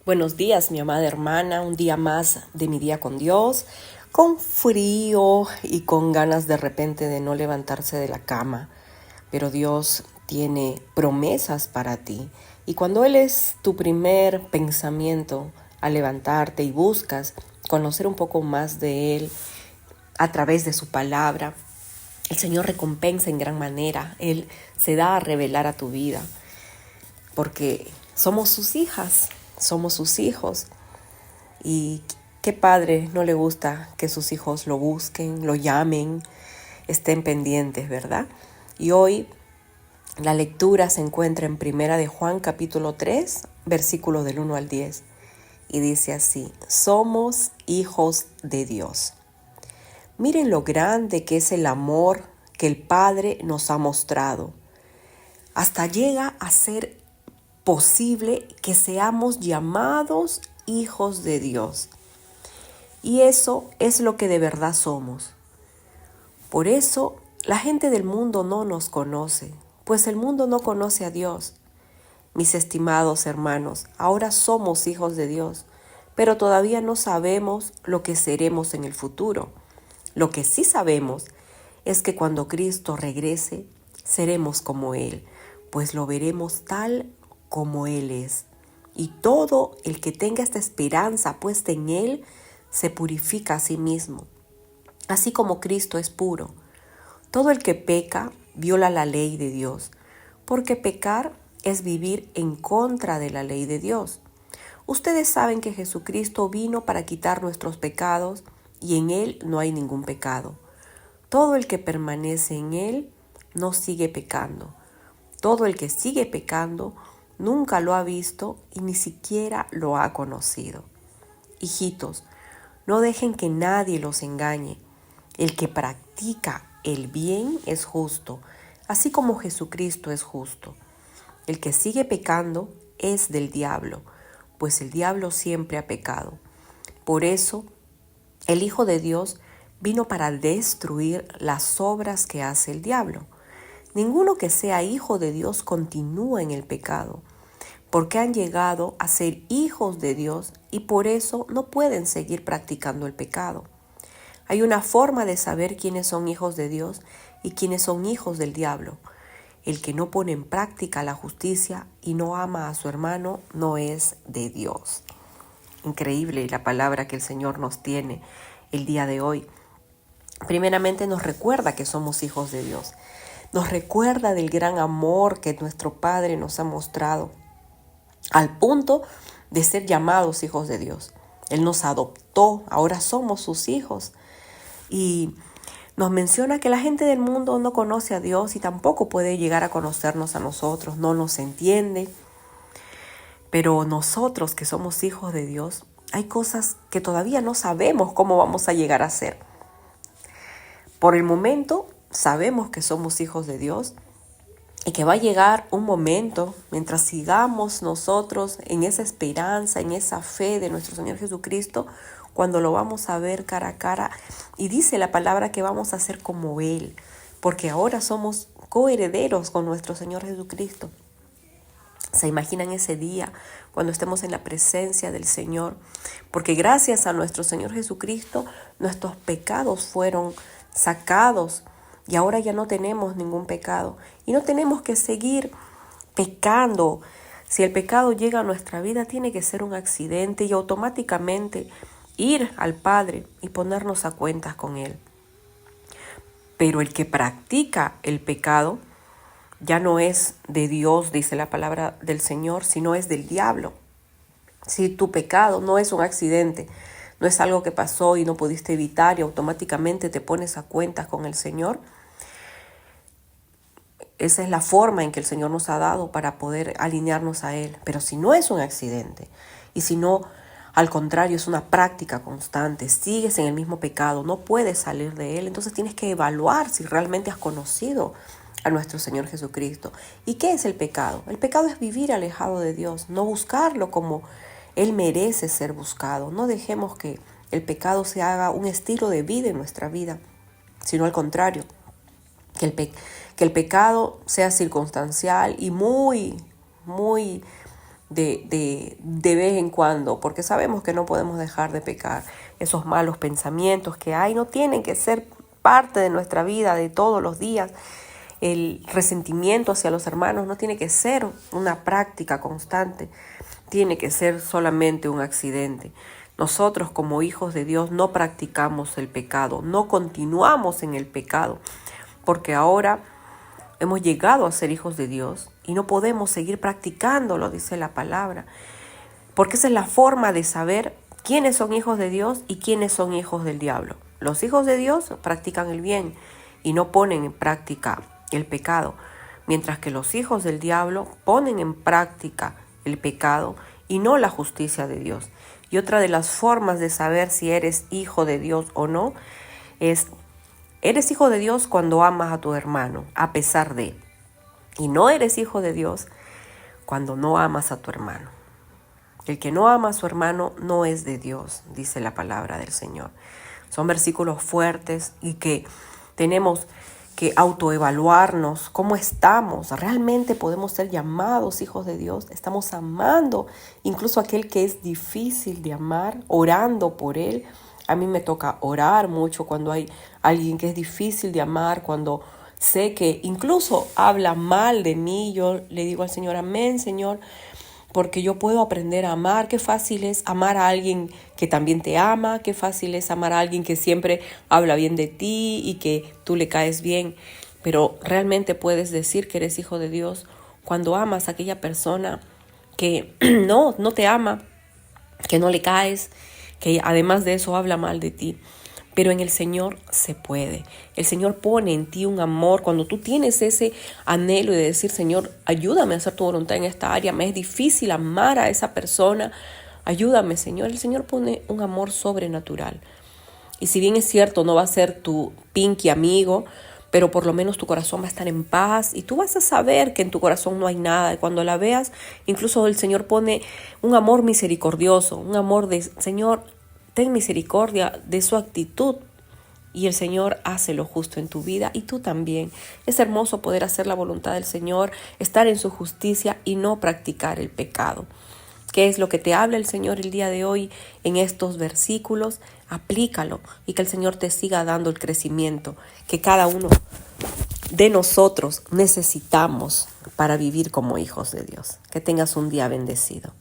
Buenos días, mi amada hermana, un día más de mi día con Dios, con frío y con ganas de repente de no levantarse de la cama, pero Dios tiene promesas para ti y cuando Él es tu primer pensamiento al levantarte y buscas conocer un poco más de Él a través de su palabra, el Señor recompensa en gran manera, Él se da a revelar a tu vida, porque somos sus hijas, somos sus hijos. Y qué padre no le gusta que sus hijos lo busquen, lo llamen, estén pendientes, ¿verdad? Y hoy la lectura se encuentra en Primera de Juan capítulo 3, versículos del 1 al 10. Y dice así: somos hijos de Dios. Miren lo grande que es el amor que el Padre nos ha mostrado. Hasta llega a ser posible que seamos llamados hijos de Dios. Y eso es lo que de verdad somos. Por eso la gente del mundo no nos conoce, pues el mundo no conoce a Dios. Mis estimados hermanos, ahora somos hijos de Dios, pero todavía no sabemos lo que seremos en el futuro. Lo que sí sabemos es que cuando Cristo regrese, seremos como Él, pues lo veremos tal como Él es. Y todo el que tenga esta esperanza puesta en Él, se purifica a sí mismo, así como Cristo es puro. Todo el que peca viola la ley de Dios, porque pecar es vivir en contra de la ley de Dios. Ustedes saben que Jesucristo vino para quitar nuestros pecados y en Él no hay ningún pecado. Todo el que permanece en Él no sigue pecando. Todo el que sigue pecando nunca lo ha visto y ni siquiera lo ha conocido. Hijitos, no dejen que nadie los engañe. El que practica el bien es justo, así como Jesucristo es justo. El que sigue pecando es del diablo, pues el diablo siempre ha pecado. Por eso, el Hijo de Dios vino para destruir las obras que hace el diablo. Ninguno que sea hijo de Dios continúa en el pecado, porque han llegado a ser hijos de Dios y por eso no pueden seguir practicando el pecado. Hay una forma de saber quiénes son hijos de Dios y quiénes son hijos del diablo. El que no pone en práctica la justicia y no ama a su hermano no es de Dios. Increíble la palabra que el Señor nos tiene el día de hoy. Primeramente nos recuerda que somos hijos de Dios. Nos recuerda del gran amor que nuestro Padre nos ha mostrado, al punto de ser llamados hijos de Dios. Él nos adoptó, ahora somos sus hijos. Y nos menciona que la gente del mundo no conoce a Dios y tampoco puede llegar a conocernos a nosotros, no nos entiende. Pero nosotros que somos hijos de Dios, hay cosas que todavía no sabemos cómo vamos a llegar a ser. Por el momento sabemos que somos hijos de Dios y que va a llegar un momento, mientras sigamos nosotros en esa esperanza, en esa fe de nuestro Señor Jesucristo, cuando lo vamos a ver cara a cara. Y dice la palabra que vamos a ser como Él, porque ahora somos coherederos con nuestro Señor Jesucristo. ¿Se imaginan ese día cuando estemos en la presencia del Señor? Porque gracias a nuestro Señor Jesucristo, nuestros pecados fueron sacados y ahora ya no tenemos ningún pecado. Y no tenemos que seguir pecando. Si el pecado llega a nuestra vida, tiene que ser un accidente y automáticamente ir al Padre y ponernos a cuentas con Él. Pero el que practica el pecado ya no es de Dios, dice la palabra del Señor, sino es del diablo. Si tu pecado no es un accidente, no es algo que pasó y no pudiste evitar y automáticamente te pones a cuentas con el Señor, esa es la forma en que el Señor nos ha dado para poder alinearnos a Él. Pero si no es un accidente y si no, al contrario, es una práctica constante, sigues en el mismo pecado, no puedes salir de él, entonces tienes que evaluar si realmente has conocido a nuestro Señor Jesucristo. ¿Y qué es el pecado? El pecado es vivir alejado de Dios, no buscarlo como Él merece ser buscado. No dejemos que el pecado se haga un estilo de vida en nuestra vida, sino al contrario, que el pecado sea circunstancial y muy de vez en cuando, porque sabemos que no podemos dejar de pecar. Esos malos pensamientos que hay no tienen que ser parte de nuestra vida de todos los días. El resentimiento hacia los hermanos no tiene que ser una práctica constante, tiene que ser solamente un accidente. Nosotros como hijos de Dios no practicamos el pecado, no continuamos en el pecado, porque ahora hemos llegado a ser hijos de Dios y no podemos seguir practicándolo, dice la palabra, porque esa es la forma de saber quiénes son hijos de Dios y quiénes son hijos del diablo. Los hijos de Dios practican el bien y no ponen en práctica el pecado, mientras que los hijos del diablo ponen en práctica el pecado y no la justicia de Dios. Y otra de las formas de saber si eres hijo de Dios o no es, eres hijo de Dios cuando amas a tu hermano, a pesar de, y no eres hijo de Dios cuando no amas a tu hermano. El que no ama a su hermano no es de Dios, dice la palabra del Señor. Son versículos fuertes y que tenemos que autoevaluarnos cómo estamos. ¿Realmente podemos ser llamados hijos de Dios? ¿Estamos amando incluso a aquel que es difícil de amar, orando por él? A mí me toca orar mucho cuando hay alguien que es difícil de amar, cuando sé que incluso habla mal de mí. Yo le digo al Señor, amén, Señor, porque yo puedo aprender a amar. Qué fácil es amar a alguien que también te ama, qué fácil es amar a alguien que siempre habla bien de ti y que tú le caes bien. Pero realmente puedes decir que eres hijo de Dios cuando amas a aquella persona que no te ama, que no le caes, que además de eso habla mal de ti. Pero en el Señor se puede. El Señor pone en ti un amor. Cuando tú tienes ese anhelo de decir, Señor, ayúdame a hacer tu voluntad en esta área. Me es difícil amar a esa persona. Ayúdame, Señor. El Señor pone un amor sobrenatural. Y si bien es cierto, no va a ser tu pinky amigo, pero por lo menos tu corazón va a estar en paz y tú vas a saber que en tu corazón no hay nada. Y cuando la veas, incluso el Señor pone un amor misericordioso, un amor de, Señor, ten misericordia de su actitud, y el Señor hace lo justo en tu vida y tú también. Es hermoso poder hacer la voluntad del Señor, estar en su justicia y no practicar el pecado. ¿Qué es lo que te habla el Señor el día de hoy en estos versículos? Aplícalo y que el Señor te siga dando el crecimiento que cada uno de nosotros necesitamos para vivir como hijos de Dios. Que tengas un día bendecido.